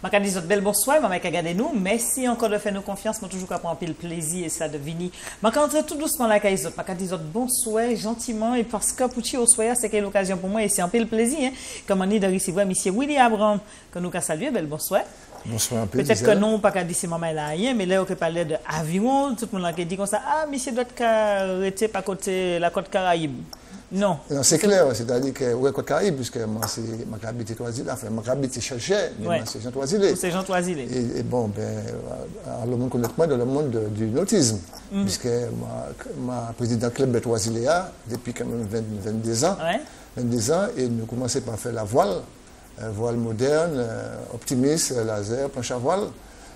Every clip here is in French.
Je dis bel bonsoir, je vais regarder nous. Merci encore de faire nous confiance. Je toujours prendre un peu le plaisir et ça de venir. Je vais entrer tout doucement là, je vais dire bonsoir, gentiment. Et parce que pour au soir, c'est l'occasion pour moi et c'est un peu le plaisir. Comme on est de recevoir M. Willy Abraham, que nous avons salué. Bel bonsoir. Bonsoir un peu. Peut-être que non, pas qu'à dire c'est maman là rien, mais là on peut parler d'avion, tout le monde qui dit comme ça, ah monsieur doit arrêter pas côté la côte Caraïbe. Non. Non, c'est clair, c'est-à-dire que ouais côte Caraïbe puisque moi c'est ma habité Toisile, enfin ma habité Cherchais, mais moi c'est Jean Toisile. C'est Jean Toisile. Et bon ben le monde connaît moi dans le monde du nautisme puisque ma président club de Toisile depuis quand même 22 ans. Ouais. 22 ans et nous commençons par faire la voile moderne, optimiste, laser, planche à voile.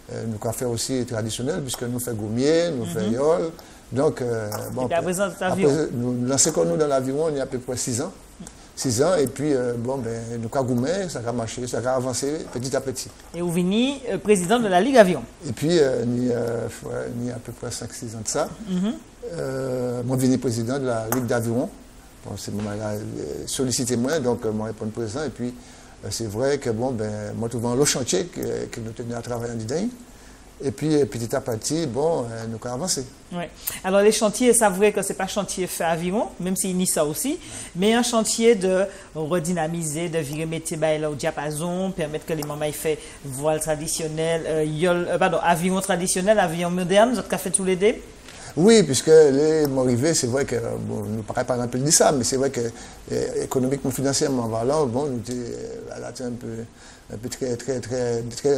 Nous avons fait aussi traditionnel, puisque nous faisons gommier, nous faisons yole. Donc, bon, nous lançons dans l'avion il y a à peu près 6 ans. 6 ans, et puis, bon, ben, nous avons gommé, ça a marché, ça a avancé petit à petit. Et vous venez président de la Ligue Avion. Et puis, il y a à peu près 5-6 ans de ça. Moi, je suis président de la Ligue d'Avion. Bon, c'est moment-là, sollicitez-moi, donc moi, je réponds président, et puis, c'est vrai que bon, ben, moi, tout le chantier que nous tenions à travailler en Didaï. Et puis, petit à petit, bon, nous avons avancé. Oui. Alors, les chantiers, c'est vrai que ce n'est pas chantier fait avion, même s'il y a ça aussi, mais un chantier de redynamiser, de virer métier au diapason, permettre que les mamans fassent voile traditionnel, avion traditionnel, avion moderne, vous avez fait tous les deux. Oui, puisque les arrivés, c'est vrai que, bon, nous ne paraît pas un peu dire ça, mais c'est vrai que économiquement, financièrement parlant, bon, nous étions un peu très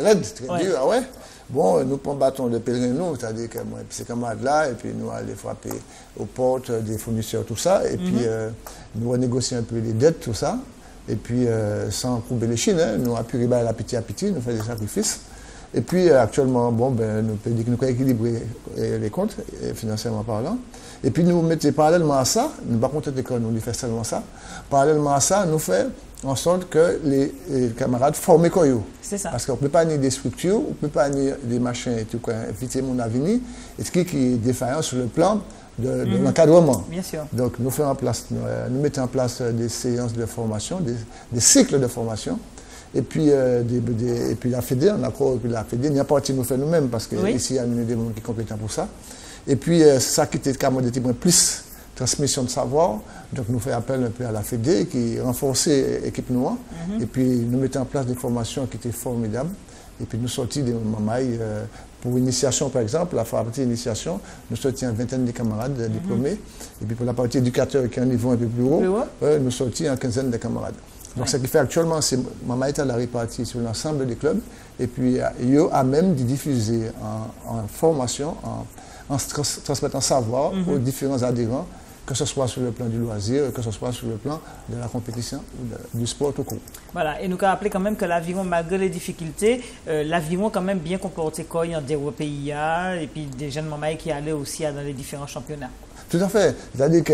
raide, très dur, ah ouais. Bon, nous prenons bâton de pèlerin, c'est-à-dire que moi, ces camarades-là, et puis nous allons frapper aux portes des fournisseurs, tout ça, et puis nous renégocions un peu les dettes, tout ça, et puis sans courber les chines, hein, nous appuyons à petit à petit, nous faisons des sacrifices. Et puis actuellement, bon, ben, nous pouvons dire que nous avons équilibré les comptes, financièrement parlant. Et puis nous mettons parallèlement à ça, nous ne sommes pas contents que nous faisons seulement ça, parallèlement à ça, nous faisons en sorte que les camarades forment comme eux. C'est ça. Parce qu'on ne peut pas nier des structures, on ne peut pas nier des machins et tout, éviter mon avenir, et ce qui est défaillant sur le plan de l'encadrement. Bien sûr. Donc nous mettons en place des séances de formation, des cycles de formation. Et puis, la Fédé, on a croit que la Fédé, il n'y a pas de nous fait nous-mêmes, parce qu'ici, il y a des gens qui sont compétents pour ça. Et puis, ça qui était quand même plus transmission de savoir. Donc, nous faisons appel un peu à la Fédé, qui renforce l'équipe noire. Et puis, nous mettons en place des formations qui étaient formidables. Et puis, nous sortions des mamailles pour l'initiation, par exemple, la partie initiation, nous sortions une vingtaine de camarades diplômés. Et puis, pour la partie éducateur, qui est un niveau un peu plus haut, nous sortions une quinzaine de camarades. Donc, ce qui fait actuellement, c'est Maman est à la répartie sur l'ensemble des clubs. Et puis, il y a même de diffuser en formation, en transmettant savoir aux différents adhérents, que ce soit sur le plan du loisir, que ce soit sur le plan de la compétition ou du sport tout court. Voilà, et nous avons rappelé quand même que l'aviron, malgré les difficultés, l'aviron quand même bien comporté quand il y a des PIA et puis des jeunes mamans qui allaient aussi dans les différents championnats. Tout à fait. C'est-à-dire que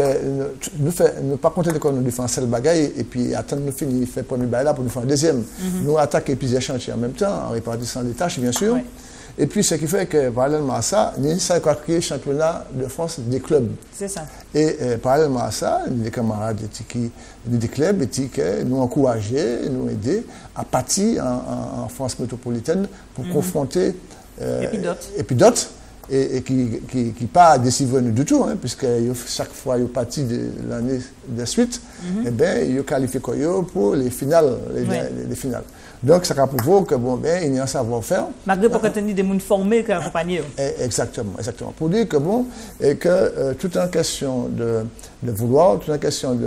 nous ne pas compter de nous faire un seul bagaille et puis attendre nous finir, faire premier bail là pour nous faire un deuxième. Nous attaquer plusieurs chantiers en même temps, en répartissant les tâches, bien sûr. Ouais. Et puis, ce qui fait que, parallèlement à ça, nous avons créé le championnat de France des clubs. C'est ça. Et parallèlement à ça, les camarades des clubs qui nous encourager, nous aider à partir en France métropolitaine pour confronter et puis d'autres. Et qui pas décevant nous du tout, hein, puisque chaque fois ils partent de l'année de suite, et bien ils qualifient pour les finales, les finales. Donc ça prouve que bon ben il y a un savoir-faire. Malgré pour tenir des gens formés qui accompagnent. Exactement. Pour dire que bon et que tout en question de vouloir, tout en question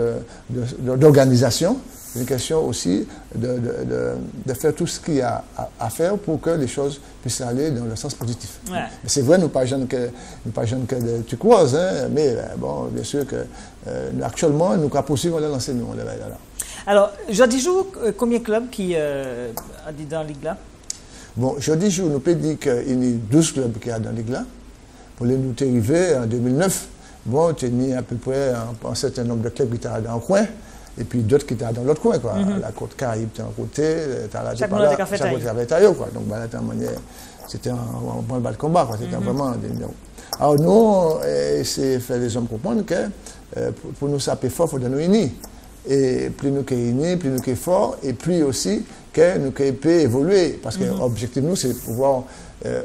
d'organisation. C'est une question aussi de faire tout ce qu'il y a à faire pour que les choses puissent aller dans le sens positif. Ouais. C'est vrai, nous ne sommes pas jeunes que de turquoise, hein, mais bon, bien sûr que actuellement, nous avons poursuivre l'enseignement. Alors, jeudi jour, combien de clubs qui a dit dans la Ligue là? Bon, jeudi jour, nous pouvons dire qu'il y a 12 clubs qui sont dans la Ligue là. Pour les nous arriver en 2009, bon, il y a à peu près un certain nombre de clubs qui étaient dans le coin. Et puis d'autres qui étaient dans l'autre coin, quoi. La côte Caraïbe était un côté, chaque côté avait taillé, quoi. Donc, c'était un bon bal de combat, quoi. C'était vraiment des numéros. Alors, nous, c'est faire les hommes comprendre que pour nous saper fort, il faut nous unir. et plus nous sommes unis, plus nous sommes forts, et plus aussi que nous pouvons évoluer. Parce que l'objectif, nous, c'est de pouvoir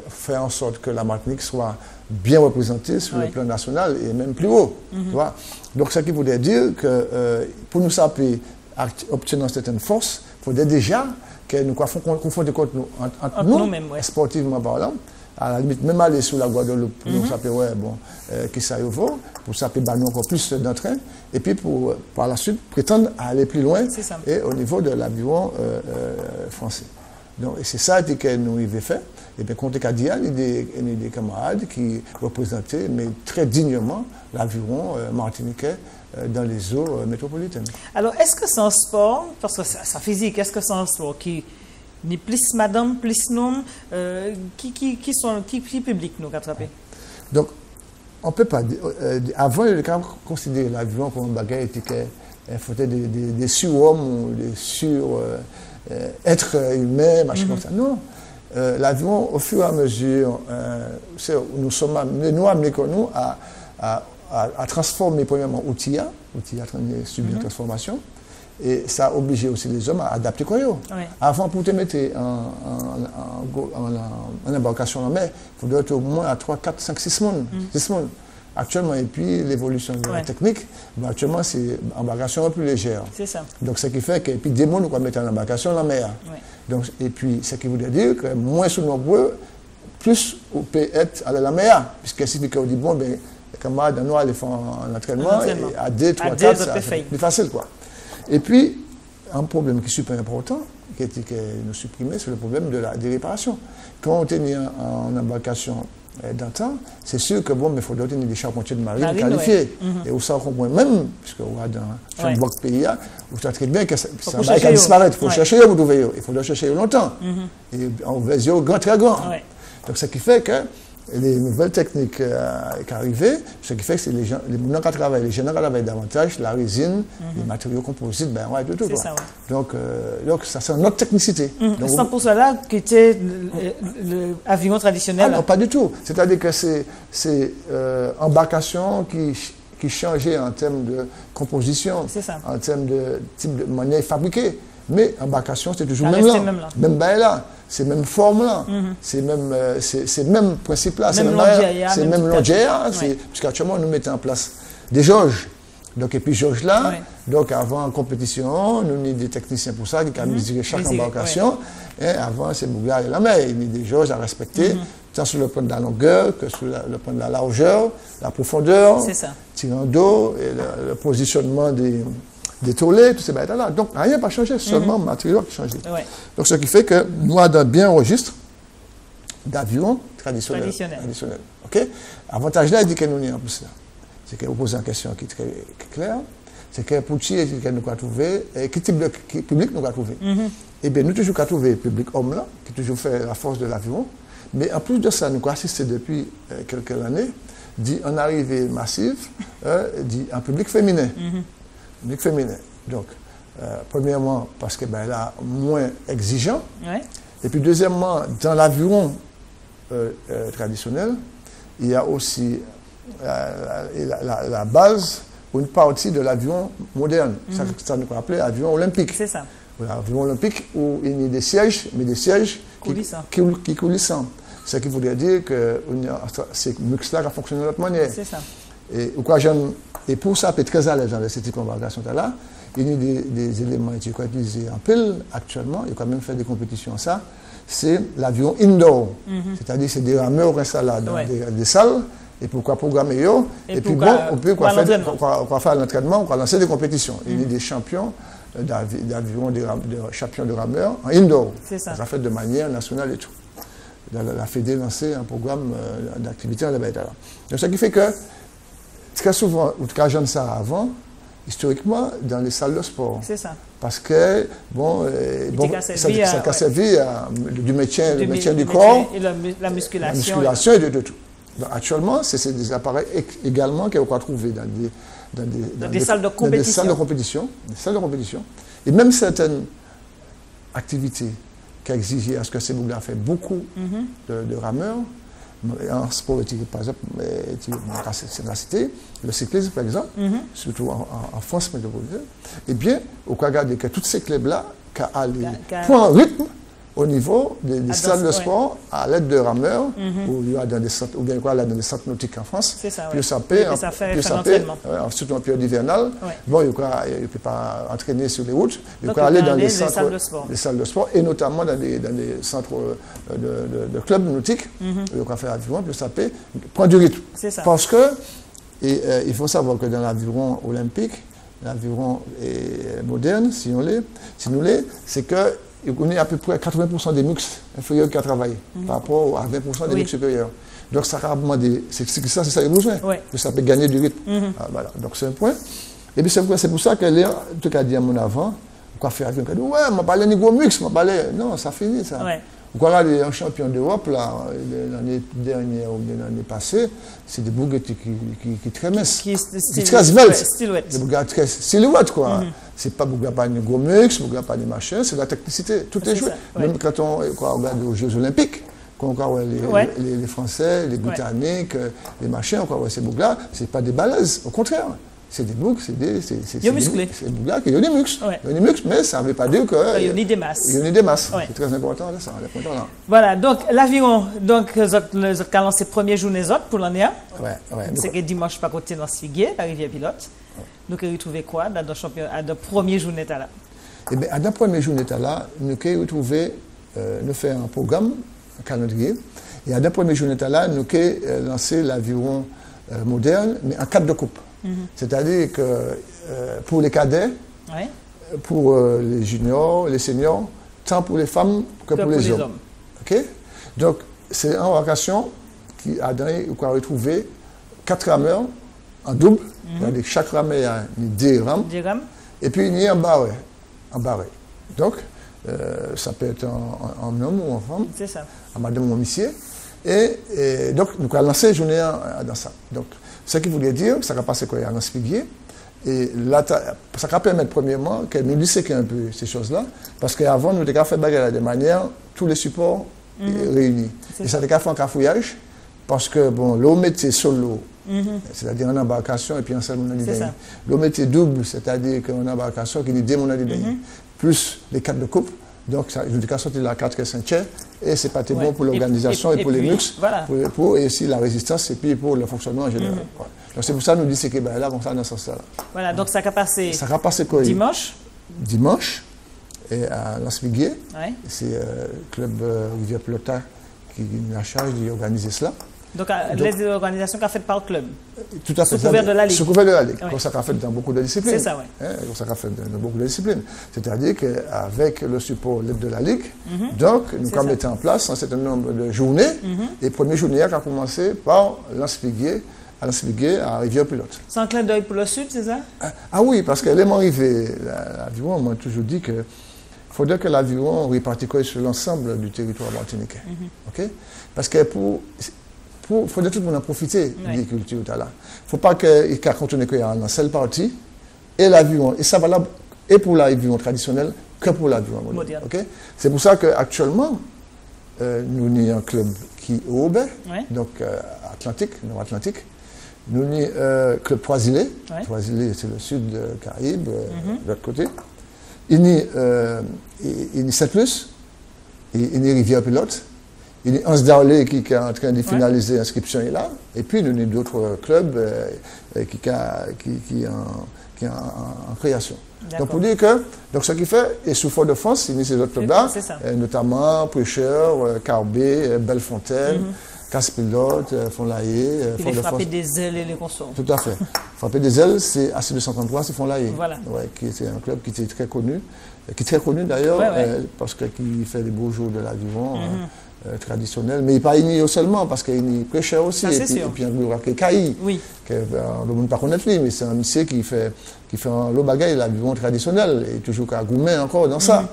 faire en sorte que la Martinique soit bien représentée sur le plan national et même plus haut. Tu vois? Donc, ce qui voudrait dire que pour nous saper obtenir certaines forces, il faudrait déjà que nous confrontions entre nous, sportivement parlant, à la limite, même aller sur la Guadeloupe pour nous saper, qui ça y vaut, pour saper nous encore plus d'entrain, et puis pour par la suite prétendre à aller plus loin et au niveau de l'avion français. Donc, c'est ça que nous avons fait. Et bien, compte qu'à dire, il y a des camarades qui représentaient, mais très dignement, l'aviron martiniquais dans les eaux métropolitaines. Alors, est-ce que c'est un sport, parce que c'est physique, est-ce que c'est un sport qui ni plus madame, plus nom, qui public nous attraper? Donc, on ne peut pas dire. Avant, il y a considéré l'avion comme un bagage qui faisait des surhommes ou des sur-êtres humains, machin comme ça. Non. L'avion, au fur et à mesure, nous amenés à transformer premièrement l'outil a train de subir une transformation, et ça a obligé aussi les hommes à adapter quoi. Avant, pour te mettre en embarcation en mer, il faudrait être au moins à 3, 4, 5, 6 mondes. Actuellement, et puis l'évolution de la technique, actuellement c'est une embarcation un peu plus légère. C'est ça. Donc ce qui fait que puis des mondes, on va mettre en embarcation en mer. Donc, et puis ce qui voudrait dire que moins sous nombreux, plus on peut être à la mer, puisque si on dit bon, ben, les camarades nous aller faire un entraînement, et à 2, 3, 4, c'est plus facile quoi. Et puis, un problème qui est super important, qui nous supprimé, c'est le problème des réparations. Quand on est en embarcation d'antan, c'est sûr que bon, il faut donner des charpentiers de marine qualifiés. Et où ça, on comprend même, puisque on va dans un bloc pays, où ça très bien que ça va disparaître. Il faut chercher, vous trouvez, il faut le chercher longtemps. Et on va grand, très grand. Donc, ce qui fait que les nouvelles techniques qui arrivent, ce qui fait que c'est les gens qui travaillent, les gens qui travaillent davantage, la résine, les matériaux composites, de tout. Donc, ça, c'est une autre technicité. Donc, c'est pour cela que était l'avion traditionnel. Non, pas du tout. C'est-à-dire que c'est embarcation qui changeait en termes de composition, en termes de type de manière fabriquée. Mais embarcation, c'est toujours même là. C'est même forme là, c'est même principe là, c'est même longère, puisqu'actuellement nous mettons en place des jauges. Donc, et puis jauges là, donc avant en compétition, nous avons des techniciens pour ça qui ont mesuré chaque embarcation. Et avant, c'est Bouga et la mer, il y a des jauges à respecter, tant sur le plan de la longueur que sur le plan de la largeur, la profondeur, tirant d'eau, et le positionnement des tolets, tous ces bêtes-là. Donc, rien n'a pas changé, seulement le matériau qui a changé. Donc, ce qui fait que nous avons bien un registre d'avions traditionnels. OK? Avantage là, il dit que nous n'y en plus là. C'est que vous posez une question qui est très claire. C'est que pour qui nous avons trouvé, quel type de public nous avons trouvé. Eh bien, nous toujours trouvé le public homme là, qui toujours fait la force de l'avion. Mais en plus de ça, nous avons assisté depuis quelques années, en arrivée massive, en public féminin. Public féminin. Donc, premièrement, parce que là, moins exigeant. Et puis, deuxièmement, dans l'avion traditionnel, il y a aussi la base ou une partie de l'avion moderne. Ça nous appelle avion olympique. C'est ça. L'avion olympique où il y a des sièges, mais des sièges qui coulissent. Ce qui voudrait dire que c'est là qui fonctionne de notre manière. C'est ça. Et pour ça, peut être très à l'aise dans ce type d'embarcation-là. Il y a des éléments qui sont utilisés en pile actuellement, il y a quand même fait des compétitions ça. C'est l'avion indoor. C'est-à-dire c'est des rameurs installés dans des salles, et pourquoi programmer eux. Et puis bon, on peut faire l'entraînement, on peut lancer des compétitions. Il y a des champions d'avions, des champions de rameurs en indoor. Ça fait de manière nationale et tout. La Fédé lancé un programme d'activité à la bête. Donc ce qui fait que très souvent, ou très jeune ça avant, historiquement, dans les salles de sport. C'est ça. Parce que, ça a servi du maintien du corps. Et la musculation. La musculation et de tout. Donc, actuellement, c'est des appareils également qu'on va trouver dans des salles de compétition. Des salles de compétition. Et même certaines activités qui exigeaient à ce que ces boules fait beaucoup de rameurs, En sport, par exemple, c'est la cité, le cyclisme, par exemple, surtout en France métropolitaine, eh bien, on peut regarder que tous ces clubs-là, qui ont les points rythme au niveau des salles de sport, à l'aide de rameurs, ou il y a dans des centres, ou bien quoi, là, dans des centres nautiques en France. C'est ça, puis ça fait surtout en période hivernale. Bon, il ne peut pas entraîner sur les routes, il peut aller dans les salles de sport, et notamment dans des centres de clubs nautiques, il peut faire l'aviron, puis ça peut prendre du rythme. Parce que, il faut savoir que dans l'aviron olympique, l'aviron moderne, si nous l'est, c'est que on est à peu près 80% des muscles inférieurs qui ont travaillé par rapport à 20% des muscles supérieurs. Donc ça a demandé, c'est ça qu'il a besoin, que ça peut gagner du rythme. Voilà. Donc c'est un point. Et puis c'est pour ça que tout cas dit à mon avant, quoi faire avec un ouais, je parle de gros muscles, non, ça finit ça. Vous voyez, un champion d'Europe, l'année dernière ou l'année passée, c'est des bouguettes qui très minces. Qui très sveltes. Des bouguettes très silhouettes, quoi. C'est pas bouguettes pas de gros muscles, bouguettes pas de machins, c'est la technicité. Tout est joué. Même quand on regarde aux Jeux Olympiques, quand on voit les Français, les Britanniques, les machins, on voit ces bouguettes-là, c'est pas des balaises, au contraire. C'est des boucles, c'est des musclés. C'est des boucles qui ont des muscles. Il y a des muscles, mais ça ne veut pas dire que. Il y a des masses. Il y a des masses. C'est très important, ça. Voilà, donc l'aviron, donc, vous avez lancé première journée pour l'année. C'est que dimanche, pas côté dans Siguier, la rivière Pilote. Nous avons retrouvé quoi dans la première journée là? Eh bien, à la première journée là, nous avons retrouvé, nous faire un programme, un calendrier. Et à la première journée là, nous avons lancé l'aviron moderne, mais en 4 de coupe. C'est-à-dire que pour les cadets, pour les juniors, les seniors, tant pour les femmes que pour les hommes. Okay? Donc, c'est une embarcation qui a retrouvé 4 rameurs en double. C'est-à-dire que chaque rameur a 10 rames. Et puis, il y a un barré. Donc, ça peut être un homme ou une femme, c'est ça. Un madame ou un monsieur. Et donc, nous avons lancé une journée dans ça. Donc, ce qui voulait dire que ça va passer quoi à Lanspiguier. Et là, ça va permettre premièrement que nous disséquions un peu ces choses-là. Parce qu'avant, nous avons fait bagarre de manière, tous les supports réunis. Et ça a fait un cafouillage. Parce que, bon, l'eau mettait solo, c'est-à-dire en embarcation, et puis en seul mon l'eau mettait double, c'est-à-dire qu'en embarcation, qui dit deux mon plus les 4 de coupe. Donc, je dis qu'à sortir de la 4 et 5 et c'est pas bon pour l'organisation et pour les muscles, pour et aussi la résistance et puis pour le fonctionnement en général. Donc, c'est pour ça que nous disons que là, comme ça, dans ce sens-là. Voilà, donc ça a passé quoi, dimanche. Dimanche, et à Lanspiguier, c'est le club Rivière Plota qui a la charge d'organiser cela. Donc, les organisations qu'a faites par le club. Tout à fait. Sous couvert de la Ligue. Sous couvert de la Ligue. Comme ça qu'a fait dans beaucoup de disciplines. C'est ça, oui. Comme ça qu'a fait dans beaucoup de disciplines. C'est-à-dire qu'avec le support de la Ligue, donc, nous avons mis en place un certain nombre de journées. Et la première journée a commencé par Lanspiguier, à Rivière-Pilote. C'est un clin d'œil pour le Sud, c'est ça? Ah oui, parce qu'elle est arrivée, l'aviron, on m'a toujours dit que il faudrait que l'aviron répartit sur l'ensemble du territoire martiniquais. Parce que il faudrait tout le monde en profiter de l'agriculture. Il ne faut pas qu'il continue dans seule partie et l'aviron. Et ça va là et pour l'aviron traditionnel que pour l'aviron moderne. C'est pour ça qu'actuellement, nous avons un club qui est au Aubert, donc Atlantique, Nord-Atlantique. Nous avons un club Trois-Îlets. Trois-Îlets, c'est le sud de Caraïbes, de l'autre côté. Il y a 7+, il y a Rivière-Pilote. Il y a Hans Darley qui est en train de finaliser l'inscription là. Et puis, il y a d'autres clubs qui sont en création. Donc, pour dire que, donc, ce qui fait, et sous Fort-de-France, il y a ces autres clubs-là, notamment Prêcheur, Carbet, Bellefontaine, Casse-Pilote, Font-Laillé. Il est frappé des ailes et les consorts. Tout à fait. Frappé des ailes, c'est AC233, c'est Font-Laillé. Voilà. Qui était un club qui était très connu, d'ailleurs, parce qu'il fait les beaux jours de l'aviron. Traditionnel, mais il n'est pas igné seulement, parce qu'il est prêcheur aussi, et puis un gars qui est caï, que le monde ne connaît pas, mais c'est un monsieur qui fait un lot bagaille, l'aviron traditionnel, et toujours qu'à Goumet encore dans ça.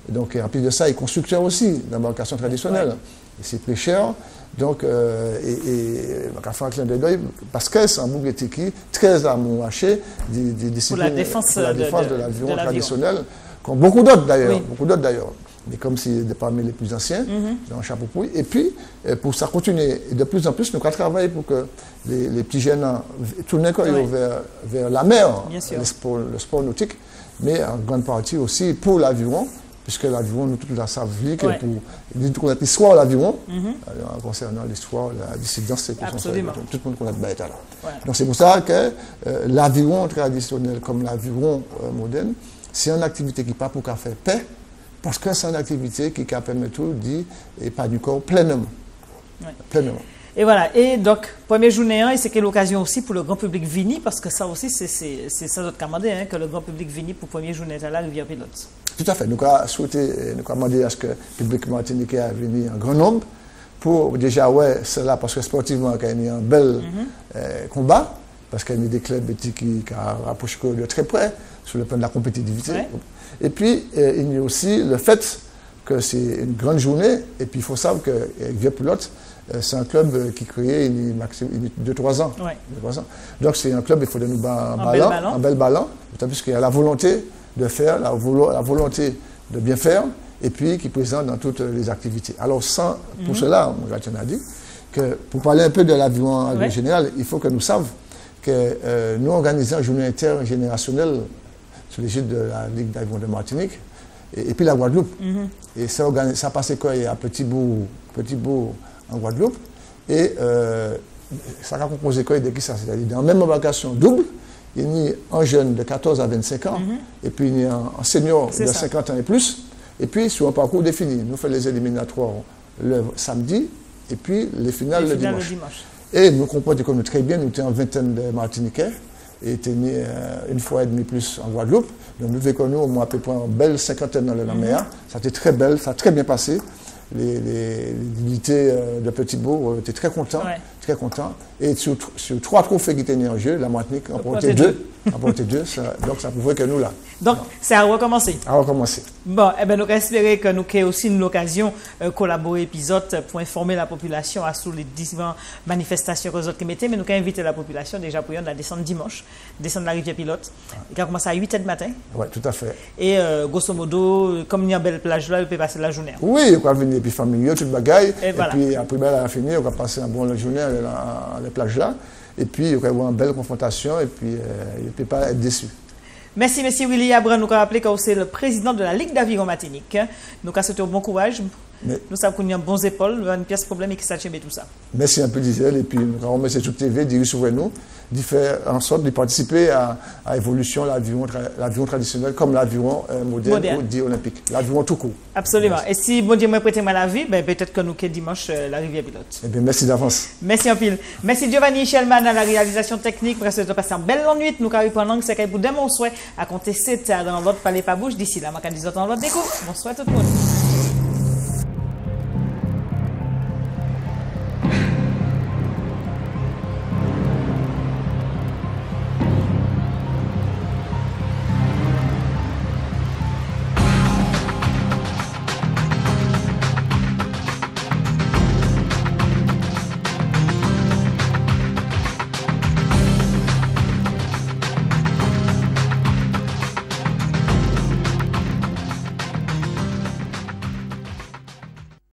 Et donc, en plus de ça, il est constructeur aussi d'embarcation traditionnelle. Et c'est prêcheur, donc, il va faire un clin d'œil, parce que c'est un bouc qui est très amouraché des disciplines pour la défense de l'aviron traditionnel, comme beaucoup d'autres d'ailleurs. mais comme c'est parmi les plus anciens, dans Chapoupoui. Et puis, pour ça continuer, et de plus en plus, nous allons travailler pour que les petits jeunes tournent vers la mer, le sport nautique, mais en grande partie aussi pour l'aviron, puisque l'aviron, nous tous la savons, que pour l'histoire de l'aviron, concernant l'histoire, la dissidence, c'est tout le monde connaît le là. Donc c'est pour ça que l'aviron traditionnel comme l'aviron moderne, c'est une activité qui pas pour qu'à faire paix, parce que c'est une activité qui permet tout dit et pas du corps pleinement. Pleinement. Et voilà, et donc, première journée, et c'est l'occasion aussi pour le grand public venir, parce que ça aussi, c'est ça notre commandé, que le grand public venir pour première journée à la Rivière-Pilote. Tout à fait. Nous avons souhaité, nous avons demandé à ce que le public martiniquais a venu en grand nombre, pour déjà, c'est là, parce que sportivement, il y a un bel combat, parce qu'il y a des clubs qui rapprochent de très près, sur le plan de la compétitivité. Et puis, il y a aussi le fait que c'est une grande journée, et puis il faut savoir que Rivière-Pilote, c'est un club qui créé il y a 2-3 ans. Donc c'est un club, il faut nous un bel ballon, puisqu'il y a la volonté de faire, la volonté de bien faire, et puis qui présente dans toutes les activités. Alors pour cela, Gatien a dit que pour parler un peu de l'avion en général, il faut que nous sachions que nous organisons une journée intergénérationnelle sous l'égide de la Ligue d'aviron de Martinique et puis la Guadeloupe. Et ça passait quoi à Petit-Bourg en Guadeloupe. Et ça a composé quoi de qui ça? C'est-à-dire dans la même embarcation double, il y a un jeune de 14 à 25 ans, et puis il y a un senior de 50 ans et plus, et puis sur un parcours défini. Nous faisons les éliminatoires le samedi, et puis les finales le dimanche. Et nous comprenons très bien, nous étions une vingtaine de Martiniquais, et étions une fois et demie plus en Guadeloupe. Donc nous vécons au moins à peu près une belle cinquantaine dans le Naméa. Ça a été très belle, ça a très bien passé. Les unités de Petit-Bourg étaient très contents. Et sur 3 trophées qui étaient en jeu, la Martinique a emporté 2. Donc ça pouvait que nous là. Donc c'est à recommencer. À recommencer. Bon, eh bien, nous espérons que nous avons aussi une occasion de collaborer épisode pour informer la population sur les différentes manifestations que nous avons mettées. Mais nous avons invité la population déjà pour la descendre dimanche, descendre la Rivière-Pilote. Il a commencé à 8h du matin. Oui, tout à fait. Et grosso modo, comme il y a une belle plage là, il peut passer la journée. Oui, il peut venir, et puis familier, toute bagaille. Et puis après, elle a fini, on va passer une bonne journée à la plage là. Et puis, il va y avoir une belle confrontation, et puis il ne peut pas être déçu. Merci, M. Willy Abra. Nous avons rappelé que c'est le président de la Ligue d'aviron Martinique. Nous avons souhaité bon courage. Nous savons qu'on a bons épaules, nous avons une pièce problème et qui s'achève tout ça. Merci un peu, Gisèle. Et puis, nous avons remercié toute TV, dirige sur nous, de faire en sorte de participer à l'évolution de l'aviron traditionnel comme l'aviron moderne ou dit olympique. L'aviron tout court. Absolument. Merci. Et si bon Dieu m'a prêté la vie, peut-être que nous sommes dimanche la Rivière-Pilote. Eh bien, merci d'avance. Merci en pile. Merci Giovanni Shellman à la réalisation technique. Pour de passer une belle nuit. Nous avons pendant que c'est pour demain, on souhaite à compter 7 dans l'autre palais pas bouge. D'ici là, je vais vous dans l'autre découvre. Bonsoir tout le monde.